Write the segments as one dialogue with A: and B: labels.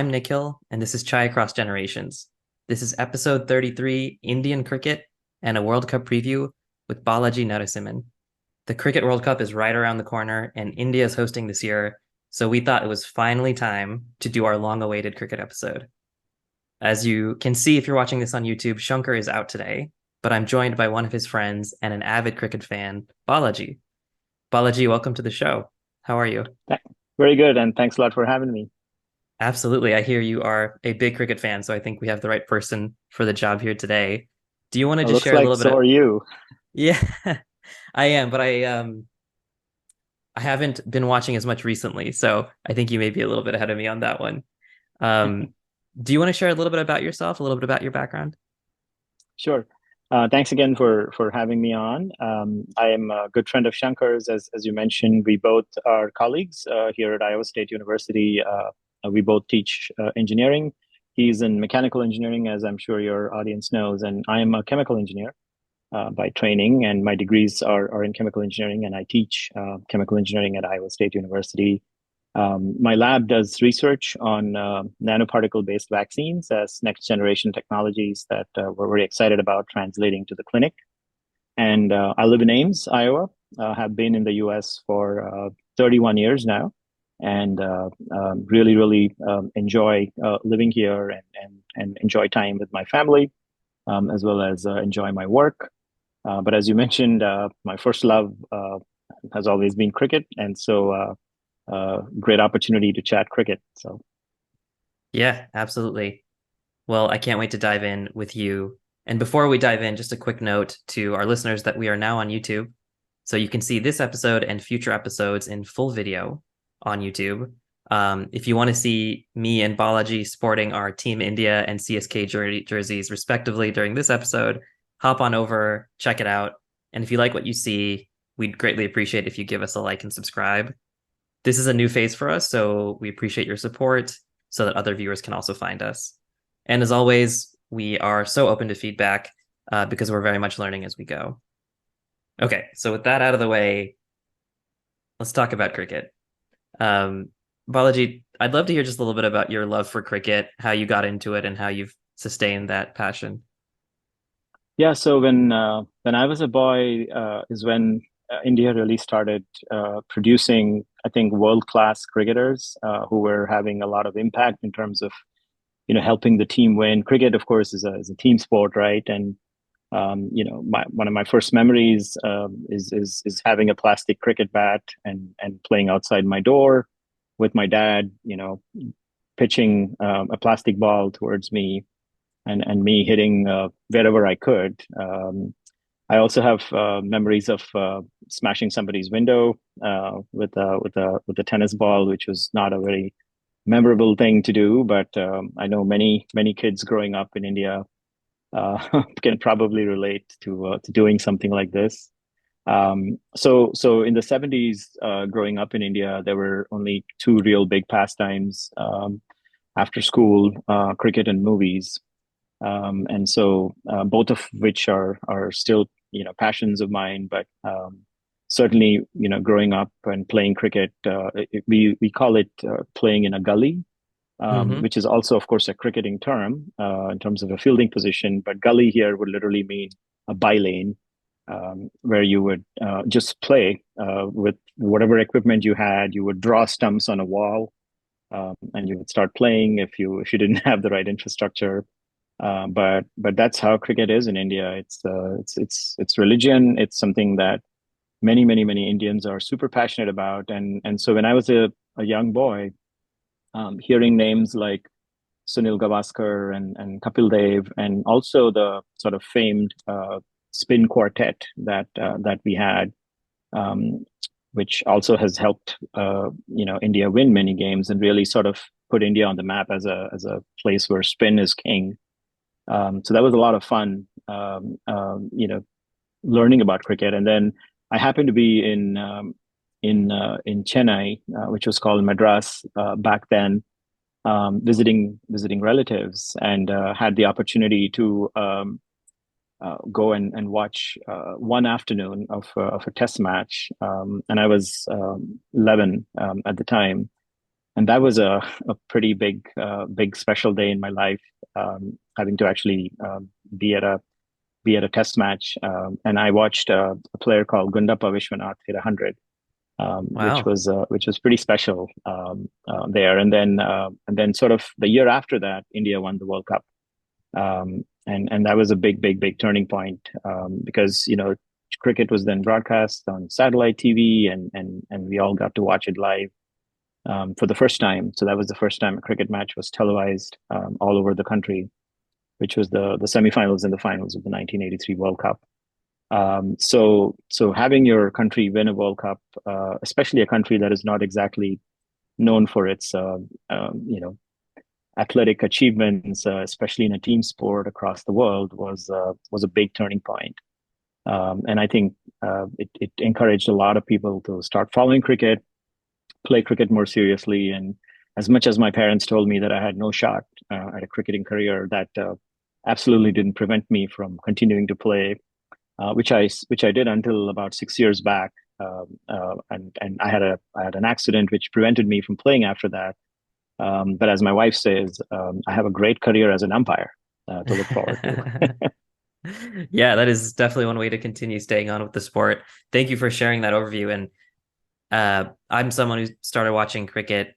A: I'm Nikhil, and this is Chai Across Generations. This is episode 33, Indian Cricket, and a World Cup preview with Balaji Narasimhan. The Cricket World Cup is right around the corner, and India is hosting this year, so we thought it was finally time to do our long-awaited cricket episode. As you can see if you're watching this on YouTube, Shankar is out today, but I'm joined by one of his friends and an avid cricket fan, Balaji. Balaji, welcome to the show. How are you?
B: Th- Very good, and thanks a lot for having me.
A: Absolutely. I hear you are a big cricket fan, so I think we have the right person for the job here today. Do you want to
B: It
A: just
B: looks
A: share a
B: like
A: little bit
B: so
A: of
B: are you.
A: Yeah, I am, but I haven't been watching as much recently, so I think you may be a little bit ahead of me on that one. Um, do you want to share a little bit about yourself, a little bit about your background?
B: Sure. Thanks again for having me on. I am a good friend of Shankar's, as you mentioned. We both are colleagues here at Iowa State University. We both teach engineering. He's in mechanical engineering, as I'm sure your audience knows, and I am a chemical engineer by training, and my degrees are in chemical engineering, and I teach chemical engineering at Iowa State University. My lab does research on nanoparticle-based vaccines as next-generation technologies that we're very excited about translating to the clinic. And I live in Ames, Iowa. Have been in the U.S. for 31 years now, and really enjoy living here and enjoy time with my family, as well as enjoy my work. But as you mentioned, my first love has always been cricket, and so great opportunity to chat cricket. So
A: Yeah, absolutely. Well, I can't wait to dive in with you. And before we dive in, just a quick note to our listeners that we are now on YouTube. So you can see this episode and future episodes in full video on YouTube. If you want to see me and Balaji sporting our Team India and CSK jerseys respectively during this episode, hop on over, check it out. And if you like what you see, we'd greatly appreciate if you give us a like and subscribe. This is a new phase for us, so we appreciate your support so that other viewers can also find us. And as always, we are so open to feedback because we're very much learning as we go. Okay, so with that out of the way, let's talk about cricket. Um, Balaji, I'd love to hear just a little bit about your love for cricket, how you got into it, and how you've sustained that passion.
B: yeah, so when I was a boy is when India really started producing, I think, world-class cricketers who were having a lot of impact in terms of helping the team win. Cricket, of course, is a team sport, right? And one of my first memories is having a plastic cricket bat and playing outside my door with my dad. Pitching a plastic ball towards me and me hitting wherever I could. I also have memories of smashing somebody's window with a tennis ball, which was not a very memorable thing to do. But I know many kids growing up in India can probably relate to doing something like this. So in the 70s, growing up in India, there were only two real big pastimes after school: cricket and movies. And so both of which are still passions of mine. But certainly growing up and playing cricket, we call it playing in a gully,
A: Mm-hmm.
B: which is also, of course, a cricketing term in terms of a fielding position. But gully here would literally mean a bylane, where you would just play with whatever equipment you had. You would draw stumps on a wall, and you would start playing if you didn't have the right infrastructure. But that's how cricket is in India. It's religion. It's something that many Indians are super passionate about. And so when I was a young boy, hearing names like Sunil Gavaskar and Kapil Dev, and also the sort of famed spin quartet that we had, um, which also has helped India win many games and really sort of put India on the map as a place where spin is king. So that was a lot of fun, learning about cricket. And then I happened to be in Chennai, which was called Madras back then, visiting relatives, and had the opportunity to go and watch one afternoon of a test match. And I was 11 at the time. and that was a pretty big special day in my life, having to actually be at a test match. And I watched a player called Gundappa Vishwanath hit 100,
A: Wow.
B: which was pretty special there. And then sort of the year after that, India won the World Cup, and that was a big turning point, because cricket was then broadcast on satellite TV, and we all got to watch it live for the first time. So that was the first time a cricket match was televised all over the country, which was the semifinals and the finals of the 1983 World Cup. So having your country win a World Cup, especially a country that is not exactly known for its athletic achievements, especially in a team sport across the world, was a big turning point. And I think it encouraged a lot of people to start following cricket, play cricket more seriously. And as much as my parents told me that I had no shot at a cricketing career, that absolutely didn't prevent me from continuing to play, which I did until about 6 years back. And I had an accident which prevented me from playing after that. But as my wife says, I have a great career as an umpire to look forward to.
A: Yeah, that is definitely one way to continue staying on with the sport. Thank you for sharing that overview. And I'm someone who started watching cricket,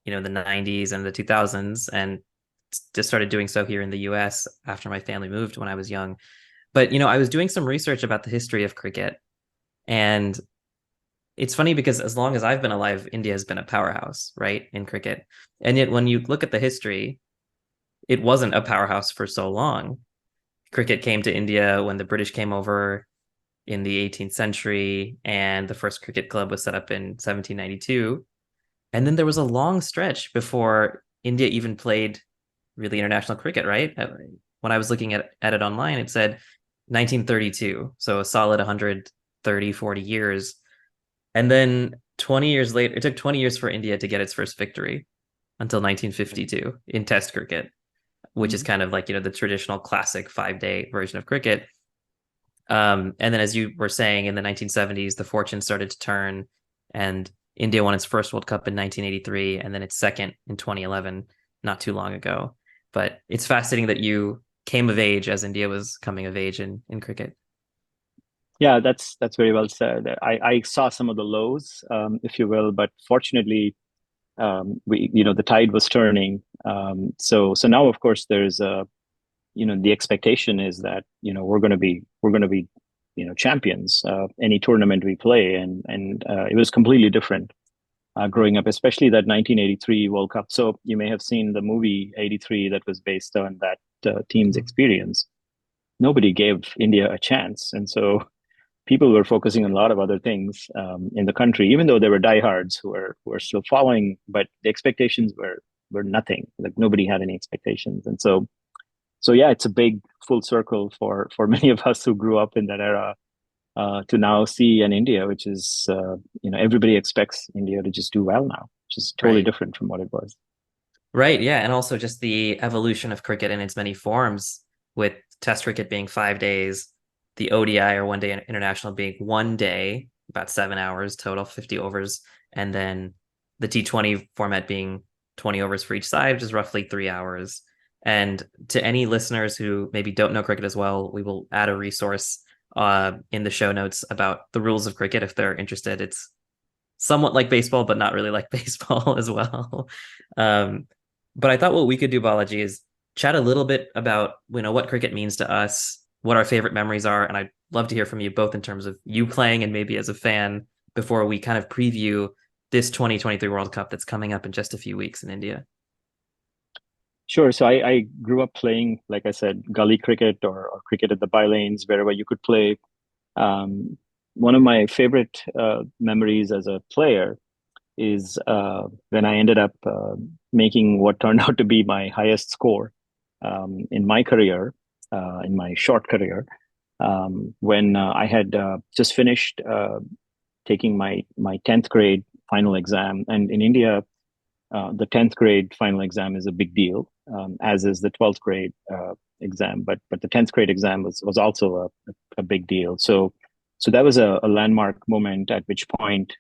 A: the 90s and the 2000s, and just started doing so here in the US after my family moved when I was young. But, I was doing some research about the history of cricket, and it's funny because as long as I've been alive, India has been a powerhouse, right, in cricket. And yet when you look at the history, it wasn't a powerhouse for so long. Cricket came to India when the British came over in the 18th century, and the first cricket club was set up in 1792. And then there was a long stretch before India even played really international cricket, right? When I was looking at it online, it said 1932. So a solid 130, 40 years. And then 20 years later, it took 20 years for India to get its first victory until 1952 in Test cricket, which is
B: Mhm.
A: kind of like, the traditional classic 5-day version of cricket. And then, as you were saying, in the 1970s, the fortune started to turn, and India won its first World Cup in 1983, and then its second in 2011, not too long ago. But it's fascinating that you came of age as India was coming of age in cricket.
B: Yeah, that's very well said. I saw some of the lows, if you will, but fortunately, the tide was turning. So now, of course, there's the expectation is that we're going to be champions any tournament we play, and it was completely different growing up, especially that 1983 World Cup. So you may have seen the movie '83 that was based on that team's experience. Nobody gave India a chance, and so people were focusing on a lot of other things in the country, even though there were diehards who were still following, but the expectations were nothing. Like nobody had any expectations, and so yeah, it's a big full circle for many of us who grew up in that era to now see an India, which is everybody expects India to just do well now, which is totally
A: Right.
B: different from what it was.
A: Right. Yeah. And also just the evolution of cricket in its many forms, with Test cricket being 5 days, the ODI or one day international being one day, about 7 hours total, 50 overs, and then the T20 format being 20 overs for each side, which is roughly 3 hours. And to any listeners who maybe don't know cricket as well, we will add a resource in the show notes about the rules of cricket if they're interested. It's somewhat like baseball, but not really like baseball as well. Um, but I thought what we could do, Balaji, is chat a little bit about what cricket means to us, what our favorite memories are, and I'd love to hear from you both in terms of you playing and maybe as a fan before we kind of preview this 2023 World Cup that's coming up in just a few weeks in India.
B: Sure. So I grew up playing, like I said, gully cricket or cricket at the by lanes, wherever you could play. Um, One of my favorite memories as a player is when I ended up making what turned out to be my highest score in my career, in my short career, when I had just finished taking my 10th grade final exam. And in India, the 10th grade final exam is a big deal, as is the 12th grade exam. But the 10th grade exam was also a big deal. So that was a landmark moment at which point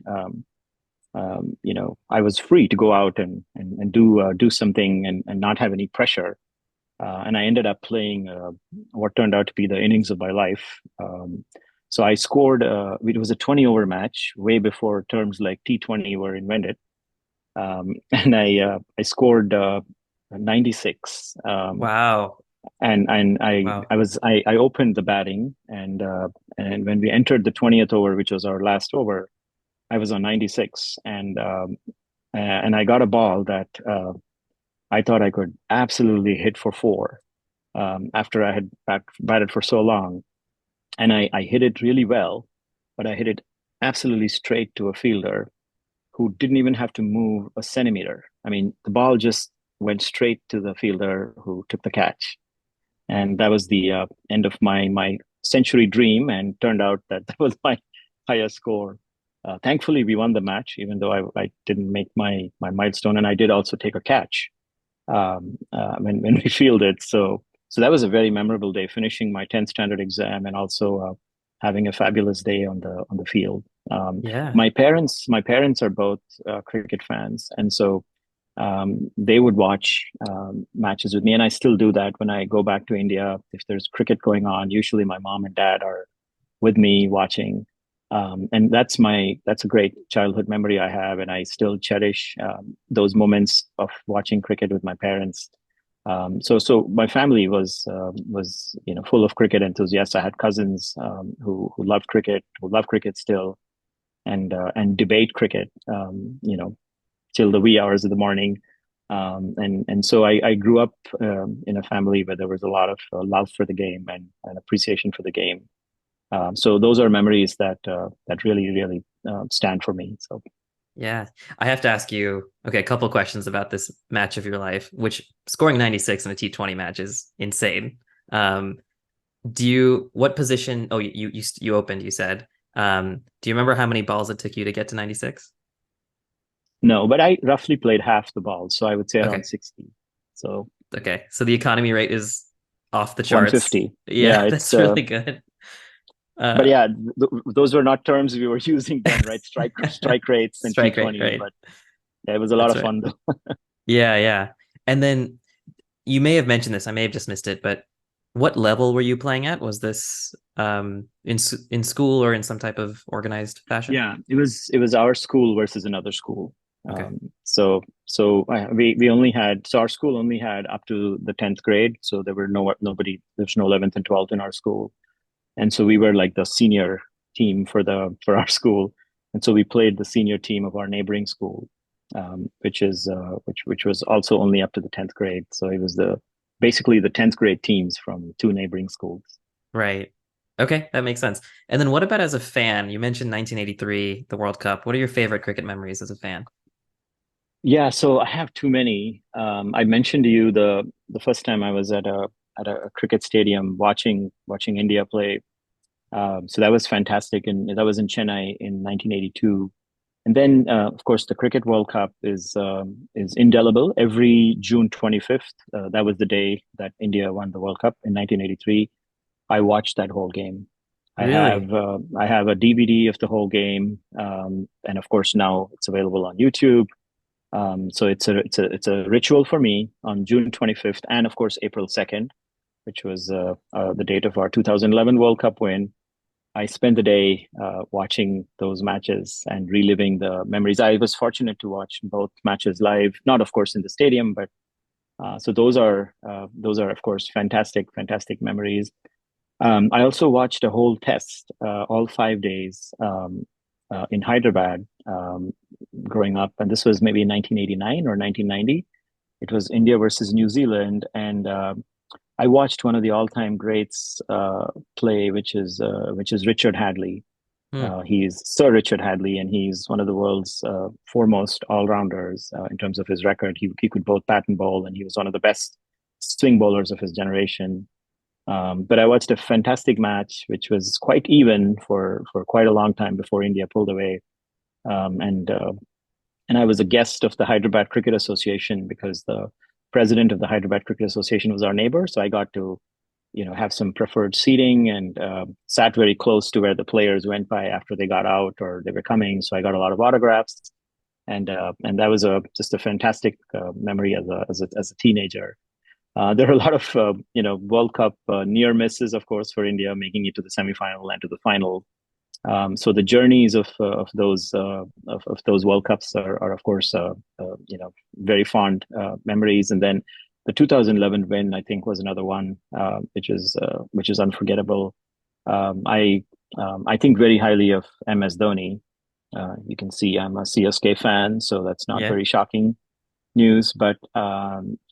B: I was free to go out and do something and not have any pressure. And I ended up playing what turned out to be the innings of my life. So I scored. It was a 20-over match, way before terms like T20 were invented, and I scored 96.
A: Wow.
B: And
A: Wow.
B: I opened the batting, and when we entered the 20th over, which was our last over, I was on 96, and I got a ball that I thought I could absolutely hit for four after I had batted for so long, and I hit it really well, but I hit it absolutely straight to a fielder who didn't even have to move a centimeter. I mean, the ball just went straight to the fielder who took the catch, and that was the end of my century dream. And turned out that that was my highest score. Thankfully, we won the match, even though I didn't make my milestone, and I did also take a catch when we fielded. So that was a very memorable day, finishing my 10th standard exam and also having a fabulous day on the field.
A: Yeah.
B: My parents are both cricket fans, and so they would watch matches with me, and I still do that when I go back to India. If there's cricket going on, usually my mom and dad are with me watching, and that's a great childhood memory I have, and I still cherish those moments of watching cricket with my parents. So my family was full of cricket enthusiasts. I had cousins who loved cricket, who love cricket still, and debate cricket. Till the wee hours of the morning. And so I grew up in a family where there was a lot of love for the game and appreciation for the game. So those are memories that really stand for me. So
A: Yeah. I have to ask you, okay, a couple questions about this match of your life, which scoring 96 in a T20 match is insane. Um, what position? Oh, you opened, you said. Do you remember how many balls it took you to get to 96?
B: no, but I roughly played half the balls, so I would say around
A: Okay.
B: 60. So
A: Okay. So the economy rate is off the charts.
B: 150. Yeah,
A: Yeah,
B: it's
A: that's really good.
B: but
A: Uh,
B: yeah, those were not terms we were using then, right? Strike rates and
A: strike rate,
B: T20s,
A: right?
B: but yeah, it was a lot
A: That's
B: of
A: right.
B: fun though.
A: Yeah, yeah. And then you may have mentioned this, I may have just missed it, but what level were you playing at? Was this in school or in some type of organized fashion?
B: Yeah, it was our school versus another school.
A: Okay.
B: We only had, so our school only had up to the 10th grade. So there were there's no 11th and 12th in our school. And so we were like the senior team for our school. And so we played the senior team of our neighboring school, which was also only up to the 10th grade. So it was the basically the 10th grade teams from two neighboring schools.
A: Right. Okay, that makes sense. And then what about as a fan? You mentioned 1983, the World Cup. What are your favorite cricket memories as a fan?
B: Yeah, so I have too many. I mentioned to you the first time I was at a cricket stadium watching India play. So that was fantastic, and that was in Chennai in 1982. And then, of course, the Cricket World Cup is indelible. Every June 25th, that was the day that India won the World Cup in 1983. I watched that whole game.
A: Really?
B: I have a DVD of the whole game, and of course now it's available on YouTube. So it's a ritual for me on June 25th, and of course April 2nd, which was the date of our 2011 World Cup win. I spent the day watching those matches and reliving the memories. I was fortunate to watch both matches live, not of course in the stadium, but so those are of course fantastic memories. I also watched a whole test, all 5 days in Hyderabad growing up, and this was maybe 1989 or 1990. It was India versus New Zealand, and I watched one of the all-time greats play, which is Richard Hadley.
A: Hmm.
B: He's Sir Richard Hadley, and he's one of the world's foremost all-rounders in terms of his record. He could both bat and bowl, and he was one of the best swing bowlers of his generation. But I watched a fantastic match, which was quite even for quite a long time before India pulled away. Um, and uh, and I was a guest of the Hyderabad Cricket Association because the president of the Hyderabad Cricket Association was our neighbor. So I got to, have some preferred seating and sat very close to where the players went by after they got out or they were coming. So I got a lot of autographs. and that was a just a fantastic memory as a teenager. There are a lot of World Cup near misses, of course, for India, making it to the semifinal and to the final. So the journeys of those World Cups are of course very fond memories. And then the 2011 win, I think, was another one which is unforgettable. I think very highly of MS Dhoni. You can see I'm a CSK fan, so that's not
A: Yeah.
B: very shocking news. But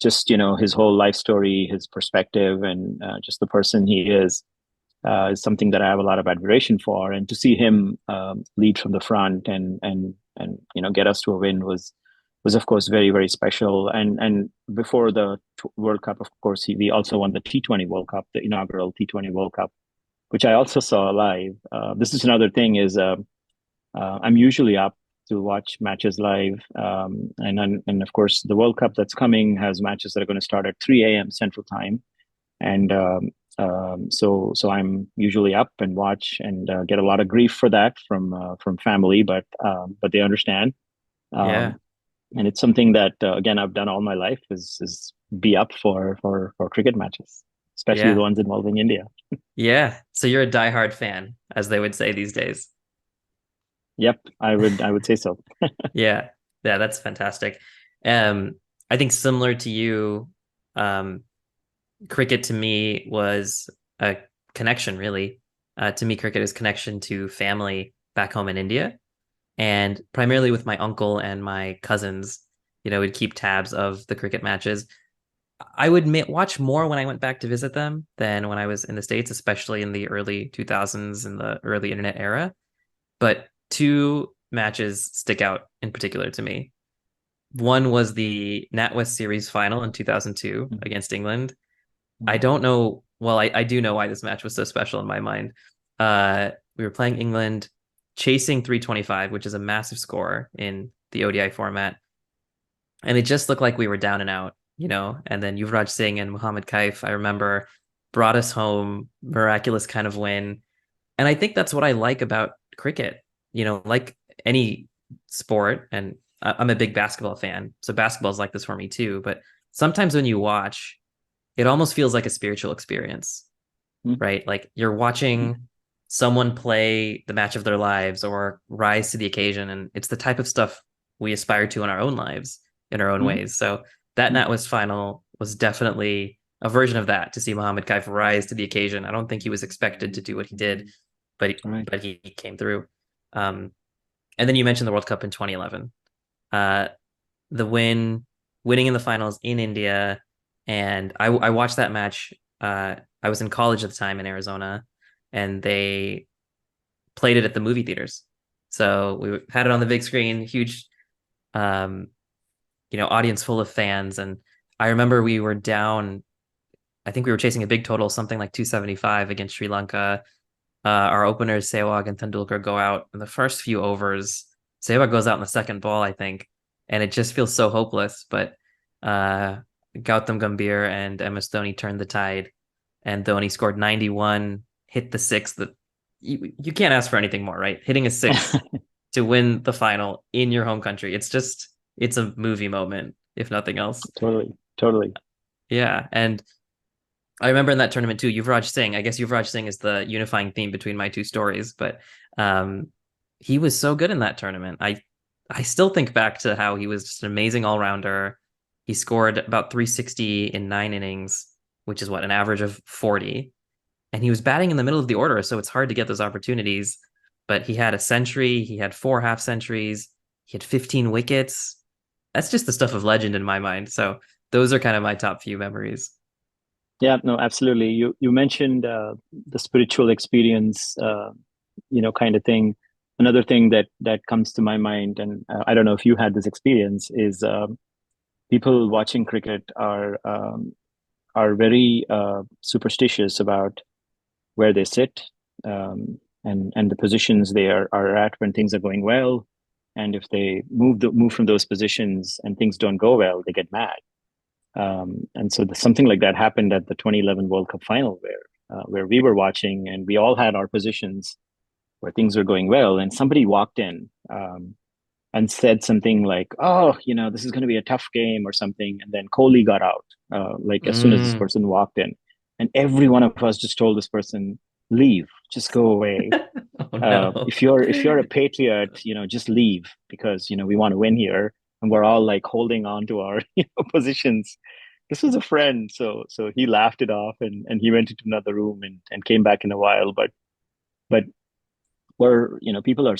B: just his whole life story, his perspective, and just the person he is something that I have a lot of admiration for. And to see him lead from the front and get us to a win was of course very very special. And before the World Cup, of course, we also won the T20 World Cup, the inaugural T20 World Cup, which I also saw live. This is another thing is I'm usually up to watch matches live, and of course the World Cup that's coming has matches that are going to start at 3 a.m. Central Time, and so I'm usually up and watch and get a lot of grief for that from family, but they understand,
A: Yeah.
B: um, and it's something that again I've done all my life is be up for cricket matches, especially the
A: Yeah.
B: ones involving India.
A: Yeah. So you're a diehard fan, as they would say these days.
B: Yep, I would say so.
A: Yeah. Yeah, that's fantastic. Um, I think similar to you, um, cricket to me was a connection, really. To me, cricket is connection to family back home in India, and primarily with my uncle and my cousins. We'd keep tabs of the cricket matches. I would watch more when I went back to visit them than when I was in the States, especially in the early 2000s in the early internet era. But two matches stick out in particular to me. One was the NatWest Series final in 2002 against England. I don't know. Well, I do know why this match was so special in my mind. We were playing England, chasing 325, which is a massive score in the ODI format. And it just looked like we were down and out. And then Yuvraj Singh and Mohammad Kaif, I remember, brought us home, miraculous kind of win. And I think that's what I like about cricket, like any sport. And I'm a big basketball fan. So basketball is like this for me too. But sometimes when you watch, it almost feels like a spiritual experience, right? Like you're watching someone play the match of their lives or rise to the occasion. And it's the type of stuff we aspire to in our own lives, in our own ways. So that NatWest final was definitely a version of that, to see Mohammad Kaif rise to the occasion. I don't think he was expected to do what he did, but
B: Right.
A: he came through. Um, and then you mentioned the World Cup in 2011. Uh, the winning in the finals in India, and I watched that match. I was in college at the time in Arizona, and they played it at the movie theaters. So we had it on the big screen, huge, um, audience full of fans. And I remember we were down. I think we were chasing a big total, something like 275 against Sri Lanka. Our openers, Sehwag and Tendulkar, go out in the first few overs. Sehwag goes out in the second ball, I think, and it just feels so hopeless. But uh, Gautam Gambhir and MS Dhoni turned the tide, and Dhoni scored 91, hit the six. That you can't ask for anything more, right? Hitting a six to win the final in your home country. It's a movie moment, if nothing else.
B: Totally, totally.
A: Yeah, and I remember in that tournament too, Yuvraj Singh. I guess Yuvraj Singh is the unifying theme between my two stories, but um, he was so good in that tournament. I still think back to how he was just an amazing all rounder. He scored about 360 in 9 innings, which is what, an average of 40. And he was batting in the middle of the order, so it's hard to get those opportunities. But he had a century, he had four half centuries, he had 15 wickets. That's just the stuff of legend in my mind. So those are kind of my top few memories.
B: Yeah, no, absolutely. You mentioned the spiritual experience, kind of thing. Another thing that comes to my mind, and I don't know if you had this experience, is people watching cricket are very superstitious about where they sit, and the positions they are at when things are going well. And if they move from those positions and things don't go well, they get mad. And so something like that happened at the 2011 World Cup final, where we were watching and we all had our positions where things were going well, and somebody walked in. and said something like, "Oh, this is going to be a tough game" or something. And then Kohli got out, like as soon as this
A: Mm.
B: person walked in, and every one of us just told this person, "Leave, just go away.
A: Oh no.
B: If you're a patriot, just leave because we want to win here." And we're all like holding on to our positions. This was a friend, so he laughed it off, and he went into another room and came back in a while. But where people are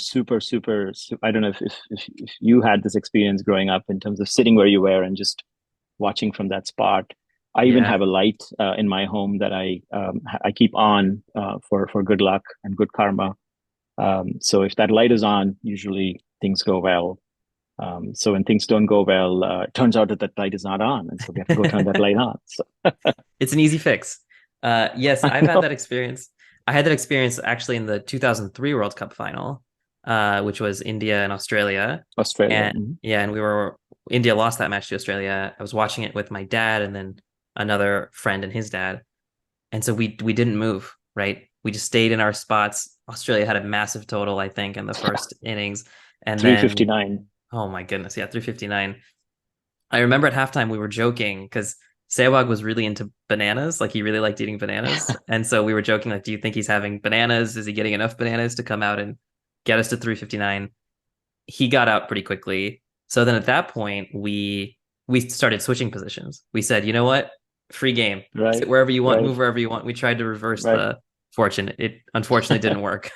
B: I don't know if you had this experience growing up in terms of sitting where you were and just watching from that spot. I even
A: Yeah.
B: have a light in my home that I keep on for good luck and good karma. So if that light is on, usually things go well. So when things don't go well, it turns out that that light is not on, and so we have to go turn that light on. So
A: It's an easy fix. Yes,
B: I
A: I've had
B: know.
A: that experience. I had that experience actually in the 2003 World Cup final, which was India and Australia.
B: Australia.
A: And yeah, and India lost that match to Australia. I was watching it with my dad and then another friend and his dad. And so we didn't move, right? We just stayed in our spots. Australia had a massive total, I think, in the first innings. And then,
B: 359.
A: oh my goodness, yeah, 359. I remember at halftime we were joking because Sehwag was really into bananas. Like he really liked eating bananas. And so we were joking, like, do you think he's having bananas? Is he getting enough bananas to come out and get us to 359? He got out pretty quickly. So then at that point, we started switching positions. We said, you know what? Free game.
B: Right,
A: Sit wherever you want,
B: right,
A: move wherever you want. We tried to reverse
B: right.
A: the fortune. It unfortunately didn't work.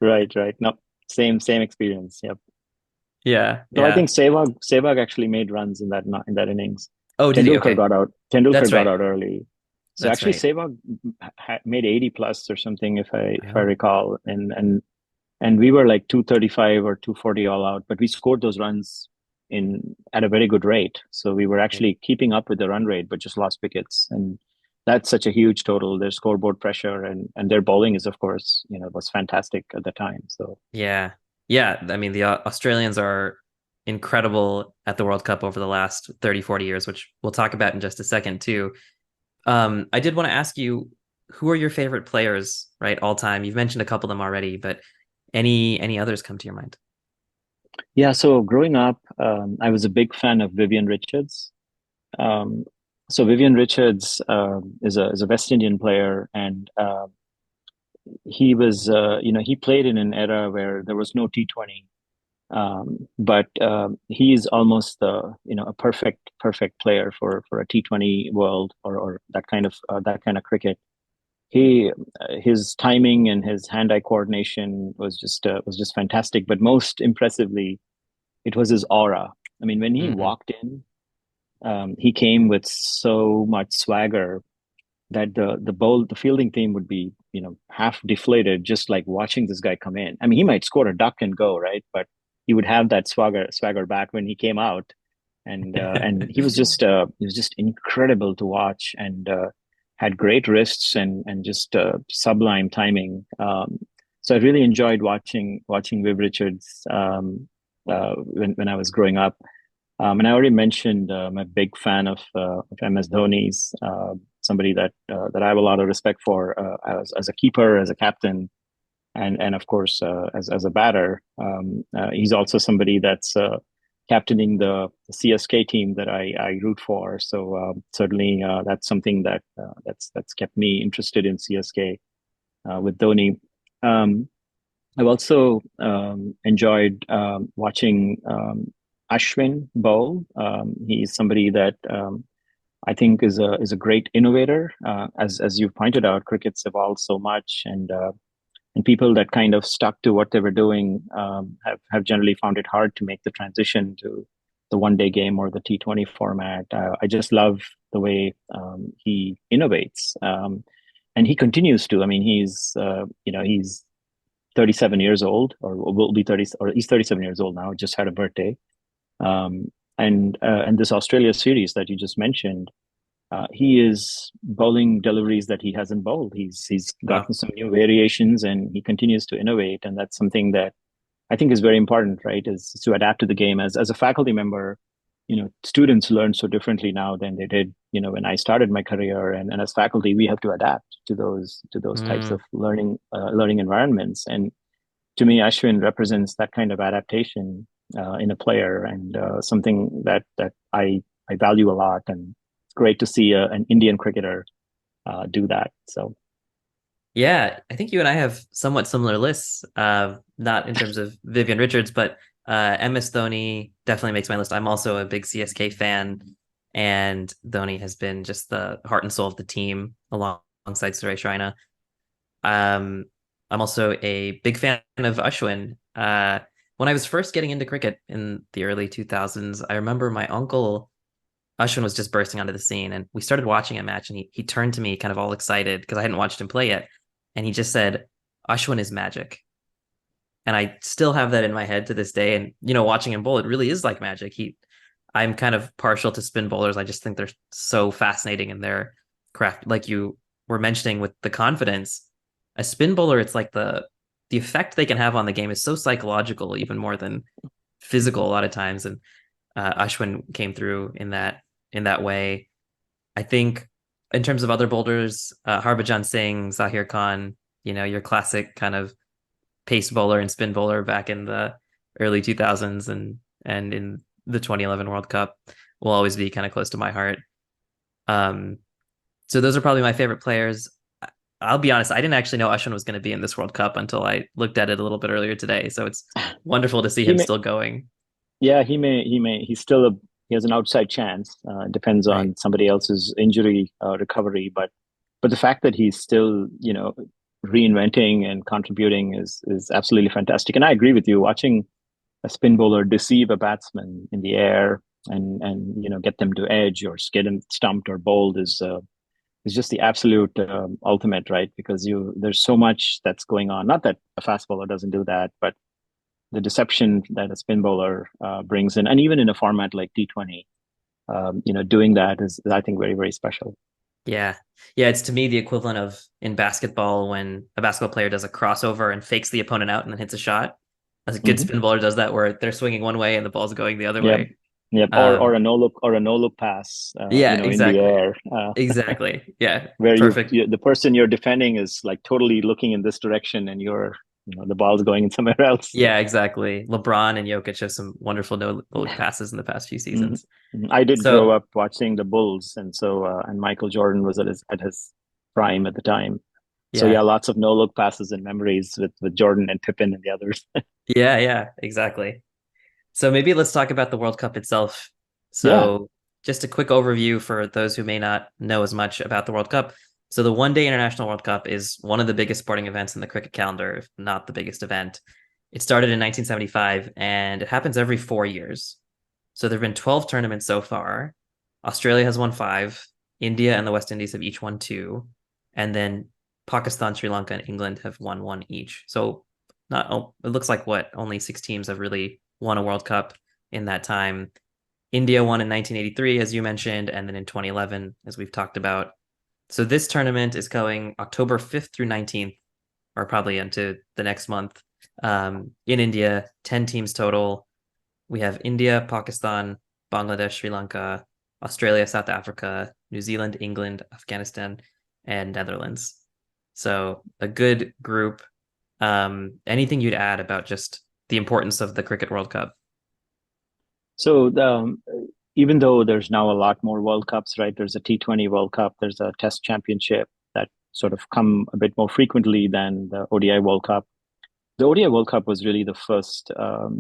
B: Right, right. No, same experience. Yep.
A: Yeah,
B: So I
A: yeah.
B: think Sehwag actually made runs in that innings.
A: Oh, did he?
B: Tendulkar
A: Okay.
B: got out. Tendulkar
A: That's
B: got
A: right.
B: out early. So
A: That's
B: actually,
A: right.
B: Sehwag made 80 plus or something, if I
A: Oh,
B: recall, and we were like 235 or 240 all out, but we scored those runs in at a very good rate. So we were
A: right.
B: actually keeping up with the run rate, but just lost wickets, and that's such a huge total. Their scoreboard pressure and their bowling is, of course, was fantastic at the time. So
A: Yeah. Yeah. I mean, the Australians are incredible at the World Cup over the last 30, 40 years, which we'll talk about in just a second, too. I did want to ask you, who are your favorite players, right, all time? You've mentioned a couple of them already, but any others come to your mind?
B: yeah, so growing up, I was a big fan of Vivian Richards. Um, so Vivian Richards is a West Indian player, and he played in an era where there was no T20, but he's almost a perfect player for a T20 world, or that kind of cricket. His timing and his hand-eye coordination was just fantastic. But most impressively, it was his aura. I mean, when he
A: Mm,
B: walked in, he came with so much swagger that the fielding team would be half deflated just like watching this guy come in. I mean, he might score a duck and go, right, but he would have that swagger back when he came out, and he was just incredible to watch, and had great wrists and just sublime timing. So I really enjoyed watching Viv Richards when I was growing up. And I already mentioned I'm a big fan of MS Dhoni's, somebody that I have a lot of respect for as a keeper, as a captain, and of course as a batter. He's also somebody that's captaining the CSK team that I root for. So certainly that's something that's kept me interested in CSK with Dhoni. Um, I've also enjoyed watching Ashwin bowl. He's somebody that I think is a great innovator. As you pointed out, cricket's evolved so much, and people that kind of stuck to what they were doing have generally found it hard to make the transition to the one day game or the T20 format. I just love the way he innovates. And he continues to. I mean, he's 37 years old, or will be 30, or he's 37 years old now. Just had a birthday, and this Australia series that you just mentioned, he is bowling deliveries that he hasn't bowled. He's
A: Wow.
B: gotten some new variations, and he continues to innovate, and that's something that I think is very important, right? Is to adapt to the game. As a faculty member, students learn so differently now than they did, when I started my career, and as faculty, we have to adapt to those types
A: Mm,
B: of learning environments. And to me, Ashwin represents that kind of adaptation. in a player, and something that I value a lot. And it's great to see an Indian cricketer do that. So
A: Yeah, I think you and I have somewhat similar lists. Not in terms of Vivian Richards, but MS Dhoni definitely makes my list. I'm also a big CSK fan, and Dhoni has been just the heart and soul of the team alongside Suresh Raina. Um, I'm also a big fan of Ashwin. When I was first getting into cricket in the early 2000s, I remember my uncle Ashwin was just bursting onto the scene, and we started watching a match, and he turned to me kind of all excited because I hadn't watched him play yet, and he just said, "Ashwin is magic." And I still have that in my head to this day. And watching him bowl, it really is like magic. I'm kind of partial to spin bowlers. I just think they're so fascinating in their craft. Like you were mentioning with the confidence, a spin bowler, it's like the effect they can have on the game is so psychological, even more than physical a lot of times. And Ashwin came through in that way. I think in terms of other bowlers, Harbhajan Singh, Zahir Khan, your classic kind of pace bowler and spin bowler back in the early 2000s and in the 2011 World Cup will always be kind of close to my heart. Um, so those are probably my favorite players. I'll be honest, I didn't actually know Ashwin was going to be in this World Cup until I looked at it a little bit earlier today. So it's wonderful to see
B: he
A: him
B: may,
A: still going.
B: yeah, he's still he has an outside chance. Depends
A: Right.
B: on somebody else's injury recovery, but the fact that he's still, reinventing and contributing is absolutely fantastic. And I agree with you. Watching a spin bowler deceive a batsman in the air and get them to edge or get them stumped or bowled is just the absolute ultimate, right? Because there's so much that's going on. Not that a fast bowler doesn't do that, but the deception that a spin bowler brings in, and even in a format like T20, doing that is, I think, very, very special.
A: Yeah. Yeah, it's to me the equivalent of in basketball when a basketball player does a crossover and fakes the opponent out and then hits a shot. A good
B: Hmm.
A: spin bowler does that where they're swinging one way and the ball's going the other
B: Yep.
A: way.
B: Yep. Or
A: Um,
B: a no look pass,
A: yeah,
B: in the
A: exactly.
B: air,
A: Exactly. Yeah,
B: where
A: perfect.
B: the person you're defending is like totally looking in this direction, and the ball's going in somewhere else.
A: Yeah, exactly. LeBron and Jokic have some wonderful no look passes in the past few
B: Mhm.
A: seasons.
B: Mhm. I did grow
A: So,
B: up watching the Bulls, and so and Michael Jordan was at his prime at the time. So yeah,
A: yeah.
B: lots of no look passes and memories with Jordan and Pippen and the others.
A: Yeah, yeah, exactly. So maybe let's talk about the World Cup itself.
B: Yeah.
A: So, just a quick overview for those who may not know as much about the World Cup. So, the One Day International World Cup is one of the biggest sporting events in the cricket calendar, if not the biggest event. It started in 1975 and it happens every 4 years. So, there have been 12 tournaments so far. Australia has won five, India and the West Indies have each won two, and then Pakistan, Sri Lanka, and England have won one each. So, not oh, it looks like what only six teams have really won a World Cup in that time. India won in 1983, as you mentioned, and then in 2011, as we've talked about. So this tournament is going October 5th through 19th, or probably into the next month, in India. 10 teams total. We have India, Pakistan, Bangladesh, Sri Lanka, Australia, South Africa, New Zealand, England, Afghanistan, and Netherlands. So a good group. Anything you'd add about just the importance of the Cricket World Cup?
B: So even though there's now a lot more World Cups, right? There's a T20 World Cup, there's a Test Championship that sort of come a bit more frequently than the ODI World Cup. The ODI World Cup was really the first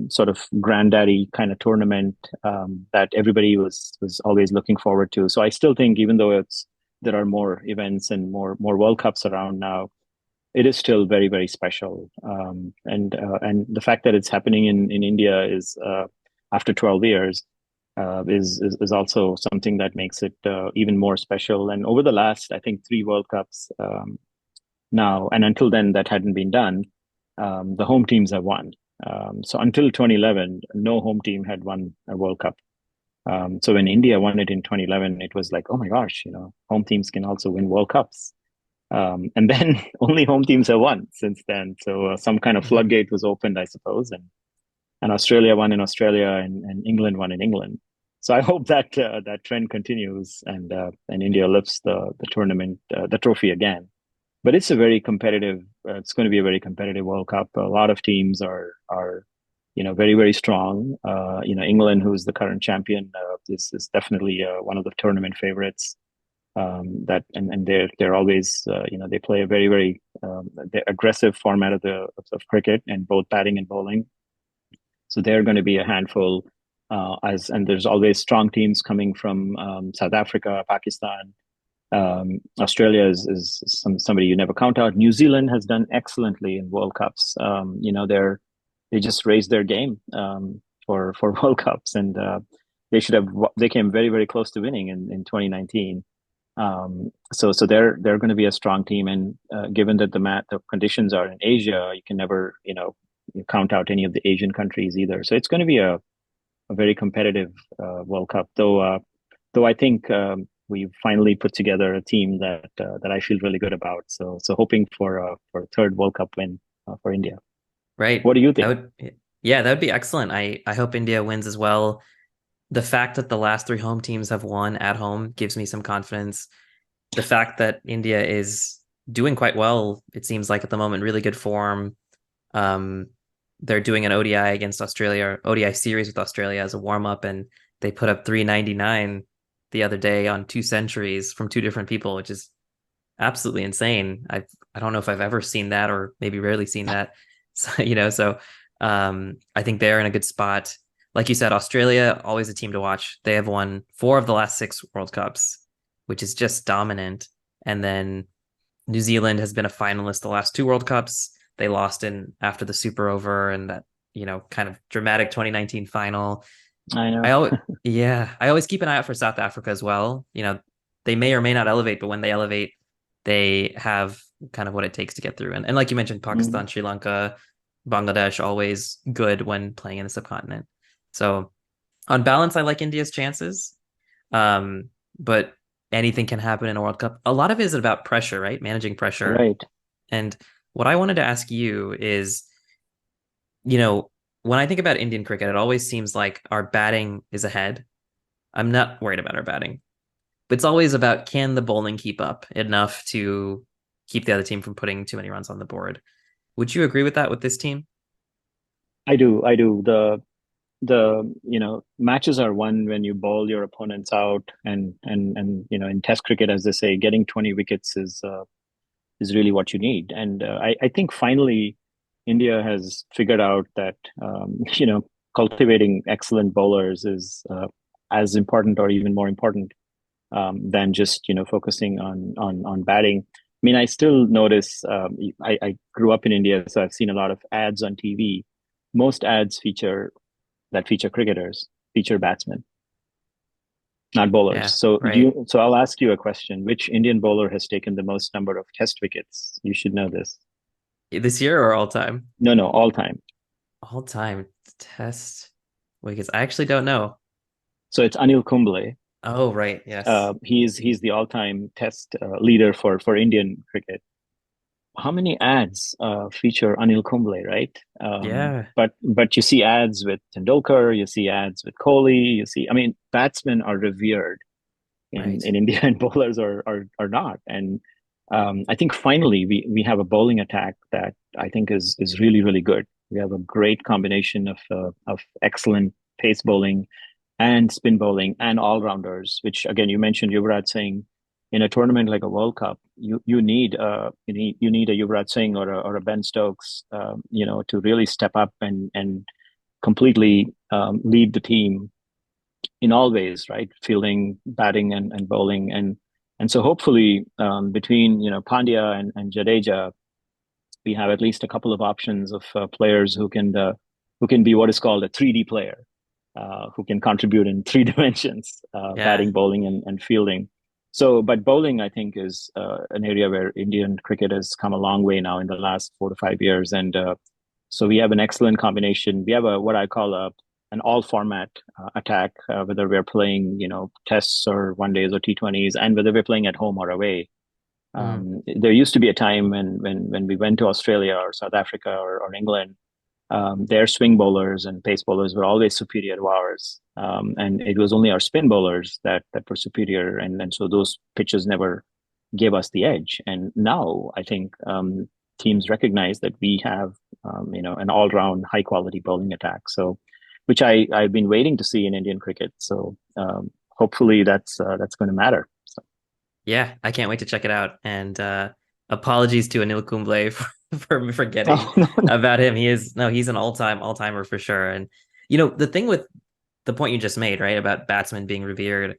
B: sort of granddaddy kind of tournament that everybody was always looking forward to. So I still think, even though there are more events and more World Cups around now, it is still very, very special. And the fact that it's happening in India is after 12 years is also something that makes it even more special. And over the last, I think, three World Cups now, and until then, that hadn't been done. The home teams have won. So until 2011, no home team had won a World Cup. So when India won it in 2011, it was like, oh my gosh, home teams can also win World Cups. And then only home teams have won since then. So some kind of
A: Mhm.
B: floodgate was opened, I suppose, and Australia won in Australia, and England won in England. So I hope that that trend continues, and India lifts the tournament, the trophy again. But it's a very competitive. It's going to be a very competitive World Cup. A lot of teams are very, very strong. England, who's the current champion, is definitely one of the tournament favorites. And they're always they play a very, very aggressive format of cricket and both batting and bowling. So they're going to be a handful. And there's always strong teams coming from South Africa, Pakistan. Australia is somebody you never count out. New Zealand has done excellently in World Cups. They just raised their game for World Cups, and they came very, very close to winning in 2019. So they're going to be a strong team, and given that the conditions are in Asia, you can never you count out any of the Asian countries either. So it's going to be a very competitive World Cup, though I think we've finally put together a team that I feel really good about. So hoping for a third World Cup win for India.
A: Right.
B: What do you
A: That
B: think?
A: would, yeah, that would be excellent. I hope India wins as well. The fact that the last three home teams have won at home gives me some confidence. The fact that India is doing quite well, it seems like at the moment, really good form. Um, they're doing an ODI against Australia, ODI series with Australia as a warm up, and they put up 399 the other day on two centuries from two different people, which is absolutely insane. I don't know if I've ever seen that or maybe rarely seen that. So, I think they're in a good spot. Like you said, Australia, always a team to watch. They have won four of the last six World Cups, which is just dominant. And then New Zealand has been a finalist the last two World Cups. They lost in after the Super Over and that, kind of dramatic 2019 final.
B: I
A: I
B: know.
A: always, yeah, I always keep an eye out for South Africa as well. They may or may not elevate, but when they elevate, they have kind of what it takes to get through. And like you mentioned,
B: Mm,
A: Pakistan, Sri Lanka, Bangladesh, always good when playing in the subcontinent. So on balance, I like India's chances. But anything can happen in a World Cup. A lot of it is about pressure, right? Managing pressure.
B: right.
A: And what I wanted to ask you is, you know, when I think about Indian cricket, it always seems like our batting is ahead. I'm not worried about our batting, but it's always about can the bowling keep up enough to keep the other team from putting too many runs on the board. Would you agree with that with this team?
B: I do. I do. The matches are won when you bowl your opponents out, and in Test cricket, as they say, getting 20 wickets is really what you need. And I think finally India has figured out that cultivating excellent bowlers is as important or even more important than just focusing on batting. I mean, I still notice. I grew up in India, so I've seen a lot of ads on TV. Most ads feature cricketers, feature batsmen, not bowlers.
A: Yeah,
B: So
A: right.
B: I'll ask you a question. Which Indian bowler has taken the most number of test wickets? You should know this.
A: This year or all time?
B: No, no, all time.
A: All time test wickets. I actually don't know.
B: So it's Anil Kumble.
A: Oh, right. Yes.
B: He's the all-time test leader for Indian cricket. How many ads feature Anil Kumble, right?
A: Yeah,
B: But you see ads with Tendulkar, you see ads with Kohli, I mean, batsmen are revered
A: right.
B: in India and bowlers are not. And I think finally we have a bowling attack that I think is really, really good. We have a great combination of excellent pace bowling and spin bowling and all rounders. Which again, you mentioned Yuvraj Singh in a tournament like a World Cup. You need a Yuvraj Singh or a Ben Stokes, to really step up and completely lead the team in all ways, right? Fielding, batting, and bowling, and so hopefully between Pandya and Jadeja, we have at least a couple of options of players who can be what is called a 3D player, who can contribute in three dimensions,
A: Yeah.
B: batting, bowling, and fielding. So, but bowling, I think, is an area where Indian cricket has come a long way now in the last 4 to 5 years, and so we have an excellent combination. We have a what I call a an all format attack, whether we're playing tests or one days or T20s, and whether we're playing at home or away.
A: Mm.
B: There used to be a time when we went to Australia or South Africa or England, their swing bowlers and pace bowlers were always superior to ours, and it was only our spin bowlers that were superior, and so those pitches never gave us the edge. And now I think teams recognize that we have an all-round high quality bowling attack. So, which I've been waiting to see in Indian cricket. So hopefully that's going to matter. So.
A: Yeah, I can't wait to check it out. And apologies to Anil Kumble for forgetting
B: No, no, no.
A: about him. He is no, he's an all-timer for sure. And the thing with the point you just made, right, about batsmen being revered,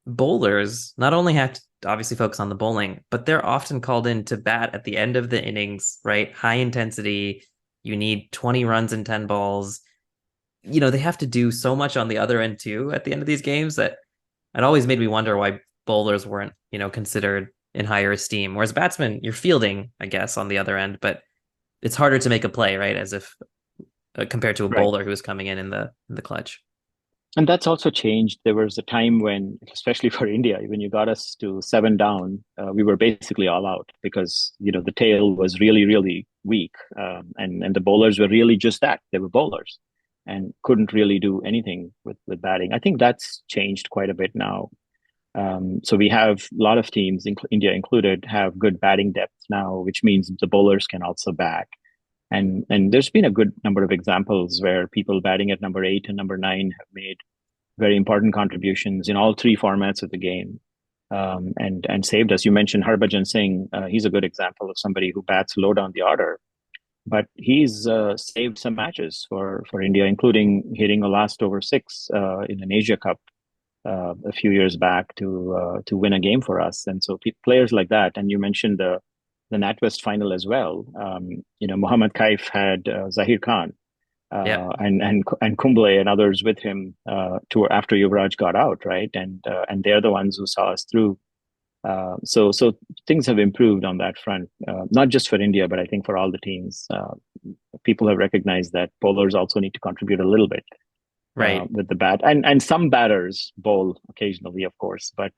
A: bowlers not only have to obviously focus on the bowling, but they're often called in to bat at the end of the innings, right? High intensity. You need 20 runs and 10 balls. They have to do so much on the other end too at the end of these games that it always made me wonder why bowlers weren't, considered in higher esteem. Whereas batsmen, you're fielding, I guess, on the other end, but it's harder to make a play, right? As if compared to a
B: Right.
A: bowler who is coming in the clutch.
B: And that's also changed. There was a time when, especially for India, when you got us to seven down, we were basically all out because the tail was really really weak, and the bowlers were really just that. They were bowlers, and couldn't really do anything with batting. I think that's changed quite a bit now. So we have a lot of teams, India included, have good batting depth now, which means the bowlers can also bat. And there's been a good number of examples where people batting at number 8 and number 9 have made very important contributions in all three formats of the game, and saved us. You mentioned Harbhajan Singh. He's a good example of somebody who bats low down the order, but he's saved some matches for India, including hitting a last over six in an Asia Cup a few years back to win a game for us. And so players like that. And you mentioned the NatWest final as well. Mohammad Kaif had Zahir Khan,
A: Yeah,
B: and Kumble and others with him to after Yuvraj got out, right? And they're the ones who saw us through. So things have improved on that front, not just for India, but I think for all the teams. People have recognized that bowlers also need to contribute a little bit
A: right.
B: with the bat, and some batters bowl occasionally, of course, but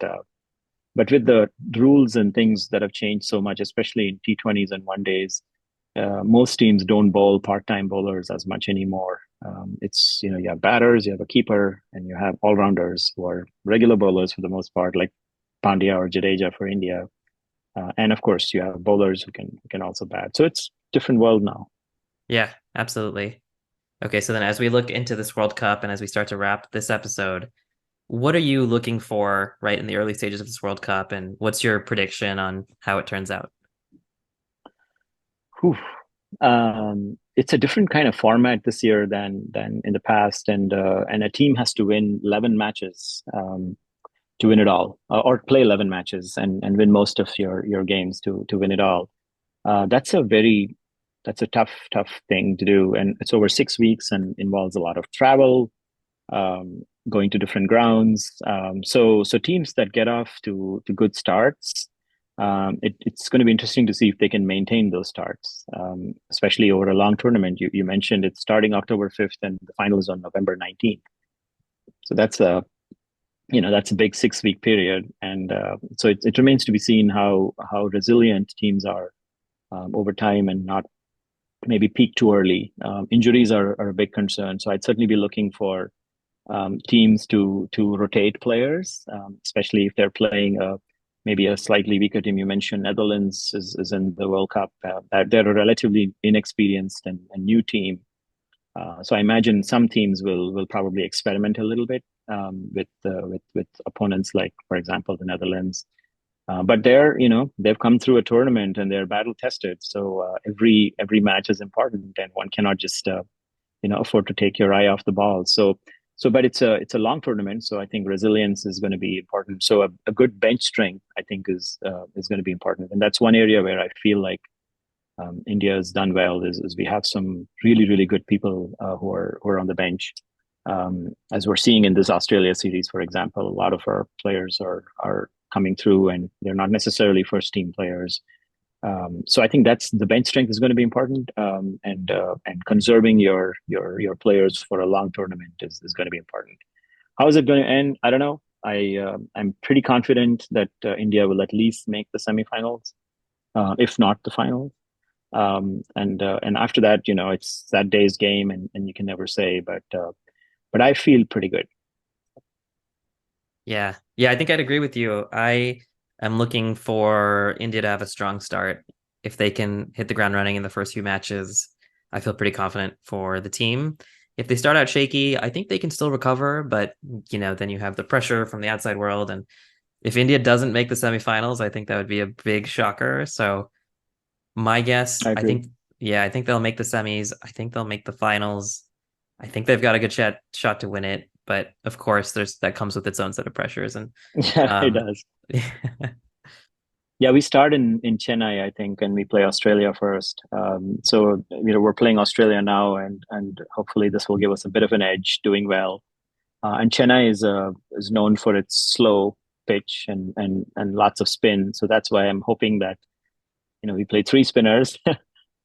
B: with the rules and things that have changed so much, especially in T20s and one days, most teams don't bowl part-time bowlers as much anymore. It's you have batters, you have a keeper, and you have all-rounders who are regular bowlers for the most part, like Pandya or Jadeja for India, and of course you have bowlers who can also bat. So it's different world now.
A: Yeah, absolutely. Okay, so then as we look into this World Cup and as we start to wrap this episode, what are you looking for right in the early stages of this World Cup, and what's your prediction on how it turns out?
B: Whew. It's a different kind of format this year than in the past, and a team has to win 11 matches to win it all, or play 11 matches and win most of your games to win it all. That's a tough thing to do, and it's over 6 weeks and involves a lot of travel, going to different grounds. So teams that get off to good starts, it's going to be interesting to see if they can maintain those starts, especially over a long tournament. You mentioned it's starting October 5th and the final is on November 19th. So that's a big 6 week period, and so it remains to be seen how resilient teams are over time and not maybe peak too early. Injuries are a big concern, so I'd certainly be looking for teams to rotate players, especially if they're playing maybe a slightly weaker team. You mentioned Netherlands is in the World Cup. They're a relatively inexperienced and new team. So I imagine some teams will probably experiment a little bit with opponents like, for example, the Netherlands. But they've come through a tournament and they're battle tested. So every match is important, and one cannot just afford to take your eye off the ball. But it's a long tournament, so I think resilience is going to be important. So a good bench strength, I think, is going to be important, and that's one area where I feel like India has done well. Is we have some really really good people who are on the bench. As we're seeing in this Australia series, for example, a lot of our players are coming through, and they're not necessarily first team players. So I think that's the bench strength is going to be important, and conserving your players for a long tournament is going to be important. How is it going to end? I don't know. I'm pretty confident that India will at least make the semifinals, if not the finals. And after that, it's that day's game, and you can never say. But I feel pretty good.
A: Yeah, I think I'd agree with you. I am looking for India to have a strong start. if they can hit the ground running in the first few matches, I feel pretty confident for the team. If they start out shaky, I think they can still recover, but then you have the pressure from the outside world. And if India doesn't make the semifinals, I think that would be a big shocker. So my guess,
B: I
A: I
B: agree.
A: think, yeah, I think they'll make the semis. I think they'll make the finals. I think they've got a good shot to win it. But of course, there's that comes with its own set of pressures. And
B: Yeah, it
A: um,
B: does. Yeah, we start in Chennai, I think, and we play Australia first. So we're playing Australia now, and hopefully this will give us a bit of an edge, doing well. And Chennai is known for its slow pitch and lots of spin. So that's why I'm hoping that we play three spinners,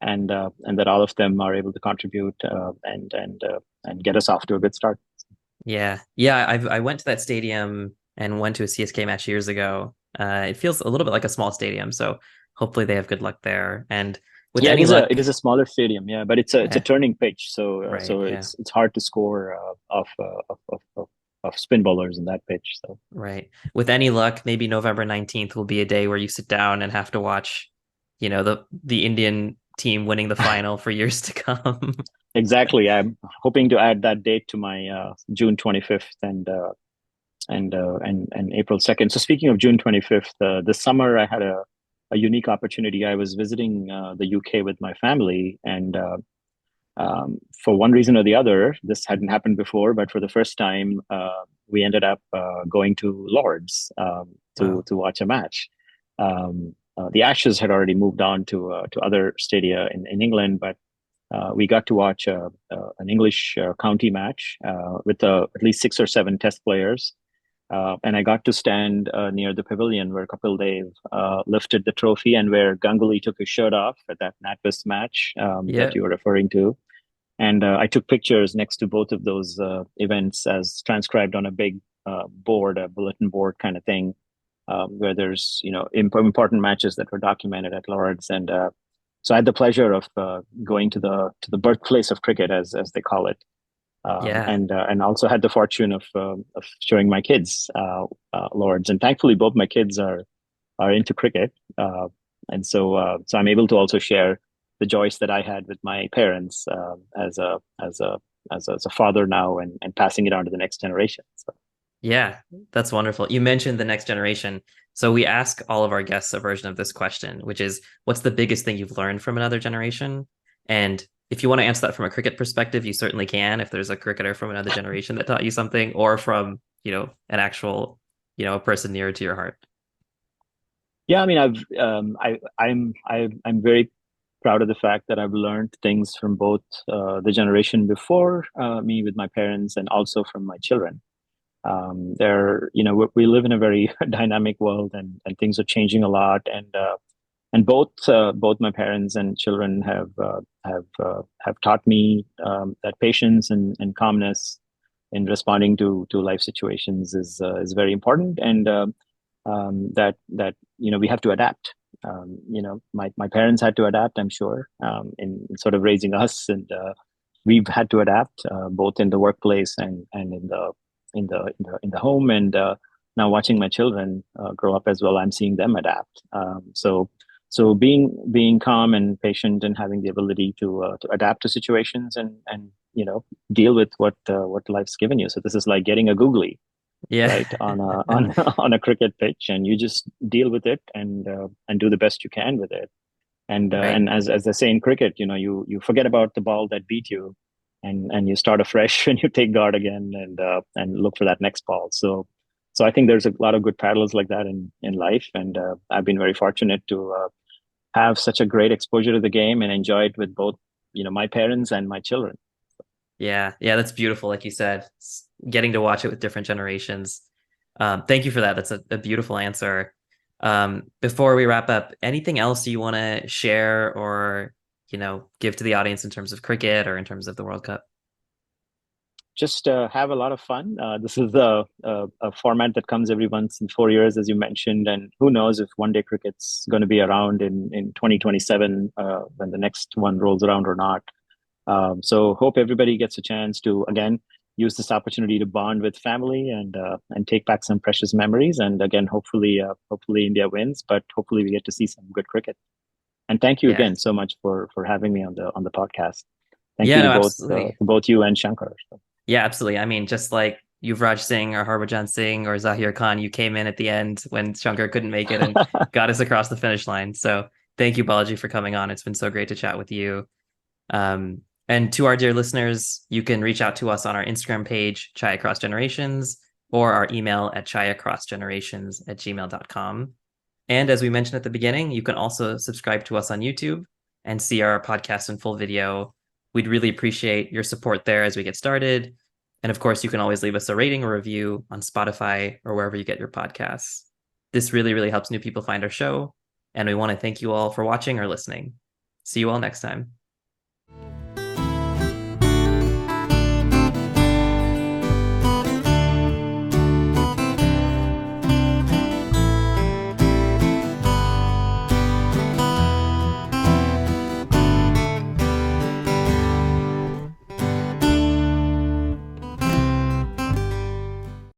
B: and that all of them are able to contribute and get us off to a good start.
A: yeah, I went to that stadium and went to a CSK match years ago. It feels a little bit like a small stadium, so hopefully they have good luck there. And with
B: Yeah,
A: any luck,
B: it is a smaller stadium, yeah, but it's a
A: yeah,
B: turning pitch, so
A: right, yeah,
B: it's hard to score of spin bowlers in that pitch. So
A: right. With any luck, maybe November 19th will be a day where you sit down and have to watch, the Indian team winning the final for years to come.
B: exactly, I'm hoping to add that date to my June 25th and April 2nd. So speaking of June 25th, this summer I had a unique opportunity. I was visiting the UK with my family, and for one reason or the other, this hadn't happened before, but for the first time, we ended up going to Lord's
A: Wow.
B: to watch a match. The Ashes had already moved on to other stadia in England, but we got to watch an English county match with at least 6 or 7 Test players. And I got to stand near the pavilion where Kapil Dev lifted the trophy and where Ganguly took his shirt off at that NatWest match that
A: Yeah,
B: you were referring to. And I took pictures next to both of those events as transcribed on a big board, a bulletin board kind of thing, where there's important matches that were documented at Lords. And so I had the pleasure of going to the birthplace of cricket, as they call it,
A: yeah,
B: and also had the fortune of showing my kids Lords. And thankfully, both my kids are into cricket, and so I'm able to also share the joys that I had with my parents as a father now, and passing it on to the next generation. So
A: yeah. That's wonderful. You mentioned the next generation. So we ask all of our guests a version of this question, which is, what's the biggest thing you've learned from another generation? And if you want to answer that from a cricket perspective, you certainly can. If there's a cricketer from another generation that taught you something, or from, an actual, a person nearer to your heart.
B: yeah, I mean, I'm very proud of the fact that I've learned things from both the generation before me with my parents, and also from my children. We live in a very dynamic world, and things are changing a lot, and both my parents and children have taught me that patience and calmness in responding to life situations is very important, and that we have to adapt. My parents had to adapt, I'm sure, in sort of raising us, and we've had to adapt both in the workplace and in the home, and now watching my children grow up as well, I'm seeing them adapt. So being calm and patient, and having the ability to adapt to situations, and deal with what life's given you. So this is like getting a googly,
A: Yeah.
B: right, on a on on a cricket pitch, and you just deal with it, and do the best you can with it.
A: Right.
B: And as they say in cricket, you forget about the ball that beat you, and you start afresh and you take guard again, and look for that next ball. So I think there's a lot of good parallels like that in life, and I've been very fortunate to have such a great exposure to the game and enjoy it with both my parents and my children.
A: Yeah. Yeah. That's beautiful. Like you said, getting to watch it with different generations. Thank you for that. That's a beautiful answer. Before we wrap up, anything else you want to share or, give to the audience in terms of cricket or in terms of the World Cup?
B: Just have a lot of fun. This is a format that comes every once in 4 years, as you mentioned, and who knows if one day cricket's going to be around in 2027 when the next one rolls around or not. So hope everybody gets a chance to again use this opportunity to bond with family, and take back some precious memories. And again, hopefully India wins, but hopefully we get to see some good cricket. And thank you
A: Yeah.
B: again so much for having me on the podcast. Thank you
A: Yeah,
B: to
A: no,
B: both
A: absolutely.
B: you and Shankar. So.
A: Yeah, absolutely. I mean, just like Yuvraj Singh or Harbhajan Singh or Zahir Khan, you came in at the end when Shankar couldn't make it and got us across the finish line. So thank you, Balaji, for coming on. It's been so great to chat with you. And to our dear listeners, you can reach out to us on our Instagram page, Chai Across Generations, or our email at chaiacrossgenerations@gmail.com. And as we mentioned at the beginning, you can also subscribe to us on YouTube and see our podcast in full video. We'd really appreciate your support there as we get started. And of course, you can always leave us a rating or review on Spotify or wherever you get your podcasts. This really, really helps new people find our show. And we want to thank you all for watching or listening. See you all next time.